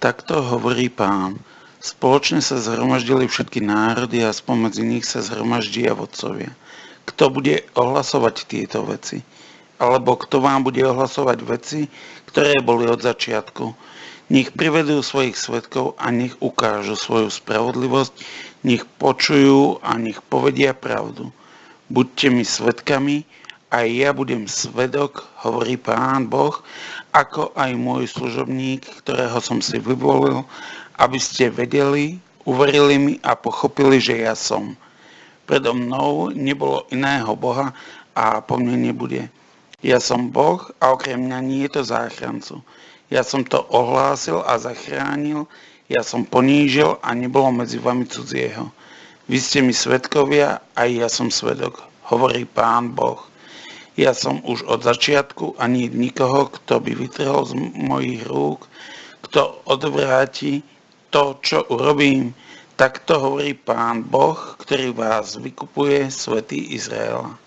Takto hovorí Pán. Spoločne sa zhromaždili všetky národy a spomedzi nich sa zhromaždia vodcovia. Kto bude ohlasovať tieto veci? Alebo kto vám bude ohlasovať veci, ktoré boli od začiatku? Nech privedú svojich svedkov a nech ukážu svoju spravodlivosť, nech počujú a nech povedia pravdu. Buďte mi svedkami, aj ja budem svedok, hovorí Pán Boh, ako aj môj služobník, ktorého som si vyvolil, aby ste vedeli, uverili mi a pochopili, že ja som. Predo mnou nebolo iného Boha a po mne nebude. Ja som Boh a okrem mňa nie je to záchrancu. Ja som to ohlásil a zachránil, ja som ponížil a nebolo medzi vami cudzieho. Vy ste mi svedkovia, aj ja som svedok, hovorí Pán Boh. Ja som už od začiatku a nie nikoho, kto by vytrhol z mojich rúk, kto odvráti to, čo urobím. Takto hovorí Pán Boh, ktorý vás vykupuje, svätý Izraela.